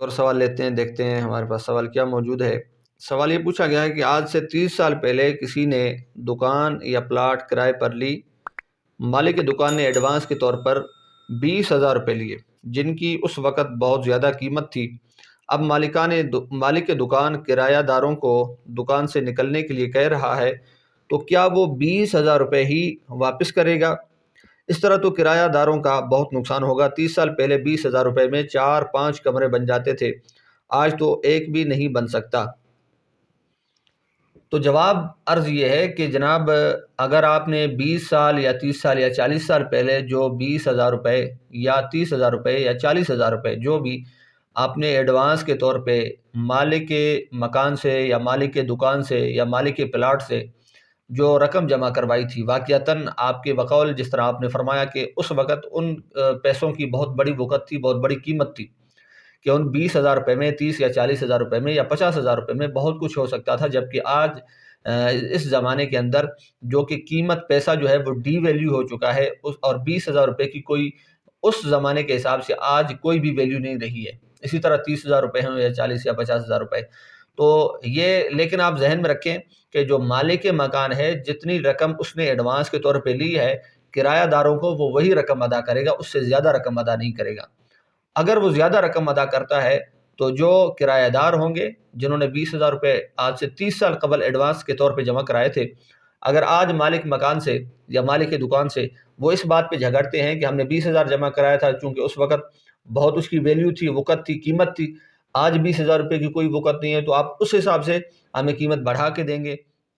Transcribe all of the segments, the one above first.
اور سوال لیتے ہیں، دیکھتے ہیں ہمارے پاس سوال کیا موجود ہے۔ سوال یہ پوچھا گیا ہے کہ آج سے 30 سال پہلے کسی نے دکان یا پلاٹ کرائے پر لی، مالک دکان نے ایڈوانس کے طور پر 20,000 روپے لیے، جن کی اس وقت بہت زیادہ قیمت تھی۔ اب مالک دکان کرایہ داروں کو دکان سے نکلنے کے لیے کہہ رہا ہے، تو کیا وہ 20,000 روپے ہی واپس کرے گا؟ اس طرح تو کرایہ داروں کا بہت نقصان ہوگا۔ 30 سال پہلے 20,000 روپے میں 4-5 کمرے بن جاتے تھے، آج تو ایک بھی نہیں بن سکتا۔ تو جواب عرض یہ ہے کہ جناب، اگر آپ نے 20 سال یا 30 سال یا 40 سال پہلے جو 20,000 روپے یا 30,000 روپے یا 40,000 روپے جو بھی آپ نے ایڈوانس کے طور پہ مالک کے مکان سے یا مالک کے دکان سے یا مالک کے پلاٹ سے جو رقم جمع کروائی تھی، واقعتاً آپ کے بقول جس طرح آپ نے فرمایا کہ اس وقت ان پیسوں کی بہت بڑی وقت تھی، بہت بڑی قیمت تھی کہ ان 20,000 روپے میں 30 یا 40,000 روپے میں یا 50,000 روپے میں بہت کچھ ہو سکتا تھا، جبکہ آج اس زمانے کے اندر جو کہ قیمت پیسہ جو ہے وہ ڈی ویلیو ہو چکا ہے، اور 20,000 روپے کی کوئی اس زمانے کے حساب سے آج کوئی بھی ویلیو نہیں رہی ہے۔ اسی طرح 30,000 روپے ہیں یا 40 یا 50,000 روپے۔ تو یہ لیکن آپ ذہن میں رکھیں کہ جو مالک مکان ہے، جتنی رقم اس نے ایڈوانس کے طور پہ لی ہے، کرایہ داروں کو وہ وہی رقم ادا کرے گا، اس سے زیادہ رقم ادا نہیں کرے گا۔ اگر وہ زیادہ رقم ادا کرتا ہے تو جو کرایہ دار ہوں گے جنہوں نے 20,000 روپے آج سے 30 سال قبل ایڈوانس کے طور پہ جمع کرائے تھے، اگر آج مالک مکان سے یا مالک دکان سے وہ اس بات پہ جھگڑتے ہیں کہ ہم نے 20,000 جمع کرایا تھا، چونکہ اس وقت بہت اس کی ویلیو تھی، وقت تھی، قیمت تھی، آج 20,000 روپے کی کوئی وقت نہیں ہے، تو آپ اس حساب سے ہمیں قیمت بڑھا کے دیں گے۔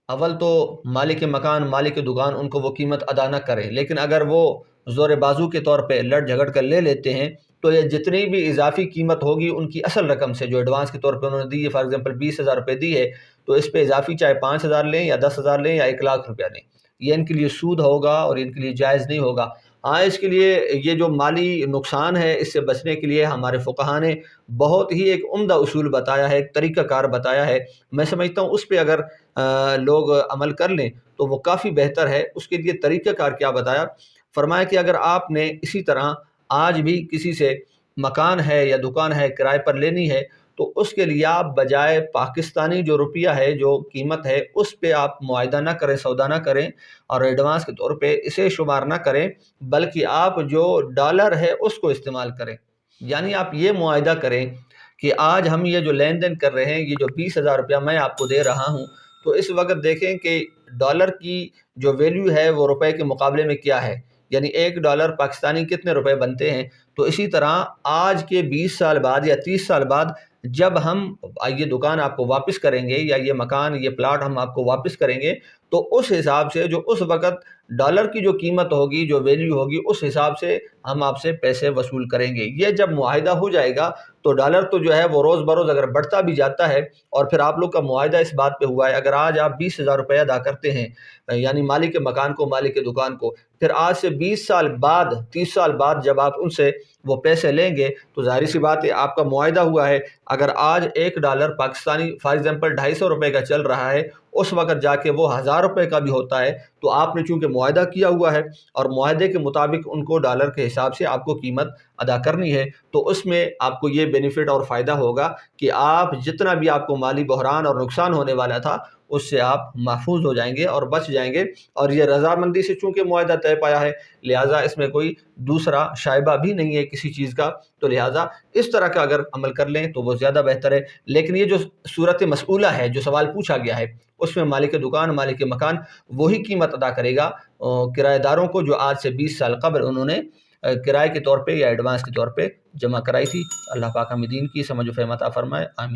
اول تو مالک مکان، مالک دکان ان کو وہ قیمت ادا نہ کرے، لیکن اگر وہ زور بازو کے طور پہ لڑ جھگڑ کر لے لیتے ہیں تو یہ جتنی بھی اضافی قیمت ہوگی ان کی اصل رقم سے جو ایڈوانس کے طور پہ انہوں نے دی ہے، فار ایگزامپل 20,000 روپے دی ہے، تو اس پہ اضافی چاہے 5,000 لیں یا 10,000 لیں یا 1,00,000 روپیہ لیں، یہ ان کے لیے سود ہوگا اور ان کے لیے جائز نہیں ہوگا۔ ہاں، اس کے لیے یہ جو مالی نقصان ہے، اس سے بچنے کے لیے ہمارے فقہا نے بہت ہی ایک عمدہ اصول بتایا ہے، ایک طریقہ کار بتایا ہے۔ میں سمجھتا ہوں اس پہ اگر لوگ عمل کر لیں تو وہ کافی بہتر ہے۔ اس کے لیے طریقہ کار کیا بتایا؟ فرمایا کہ اگر آپ نے اسی طرح آج بھی کسی سے مکان ہے یا دکان ہے کرائے پر لینی ہے، تو اس کے لیے آپ بجائے پاکستانی جو روپیہ ہے، جو قیمت ہے، اس پہ آپ معاہدہ نہ کریں، سودا نہ کریں، اور ایڈوانس کے طور پہ اسے شمار نہ کریں، بلکہ آپ جو ڈالر ہے اس کو استعمال کریں۔ یعنی آپ یہ معاہدہ کریں کہ آج ہم یہ جو لین دین کر رہے ہیں، یہ جو 20,000 روپیہ میں آپ کو دے رہا ہوں، تو اس وقت دیکھیں کہ ڈالر کی جو ویلیو ہے وہ روپے کے مقابلے میں کیا ہے، یعنی $1 پاکستانی کتنے روپے بنتے ہیں۔ تو اسی طرح آج کے 20 سال بعد یا 30 سال بعد جب ہم یہ دکان آپ کو واپس کریں گے یا یہ مکان، یہ پلاٹ ہم آپ کو واپس کریں گے، تو اس حساب سے جو اس وقت ڈالر کی جو قیمت ہوگی، جو ویلیو ہوگی، اس حساب سے ہم آپ سے پیسے وصول کریں گے۔ یہ جب معاہدہ ہو جائے گا تو ڈالر تو جو ہے وہ روز بروز اگر بڑھتا بھی جاتا ہے، اور پھر آپ لوگ کا معاہدہ اس بات پہ ہوا ہے، اگر آج آپ 20,000 روپے ادا کرتے ہیں، یعنی مالک مکان کو، مالک دکان کو، پھر آج سے 20 سال بعد، 30 سال بعد جب آپ ان سے وہ پیسے لیں گے تو ظاہر سی بات ہے آپ کا معاہدہ ہوا ہے۔ اگر آج $1 پاکستانی فار ایگزامپل 250 روپے کا چل رہا ہے، اس وقت جا کے وہ 1,000 روپے کا بھی ہوتا ہے، تو آپ نے چونکہ معاہدہ کیا ہوا ہے اور معاہدے کے مطابق ان کو ڈالر کے حساب سے آپ کو قیمت ادا کرنی ہے، تو اس میں آپ کو یہ بینیفٹ اور فائدہ ہوگا کہ آپ جتنا بھی آپ کو مالی بحران اور نقصان ہونے والا تھا اس سے آپ محفوظ ہو جائیں گے اور بچ جائیں گے۔ اور یہ رضامندی سے چونکہ معاہدہ طے پایا ہے، لہٰذا اس میں کوئی دوسرا شائبہ بھی نہیں ہے کسی چیز کا، تو لہٰذا اس طرح کا اگر عمل کر لیں تو وہ زیادہ بہتر ہے۔ لیکن یہ جو صورت مسئولہ ہے، جو سوال پوچھا گیا ہے، اس میں مالک دکان، مالک مکان وہی قیمت ادا کرے گا کرایہ داروں کو جو آج سے 20 سال قبل انہوں نے کرائے کے طور پہ یا ایڈوانس کے طور پہ جمع کرائی تھی۔ اللہ پاک ہمیں دین کی سمجھ و فہم عطا فرمائے، آمین۔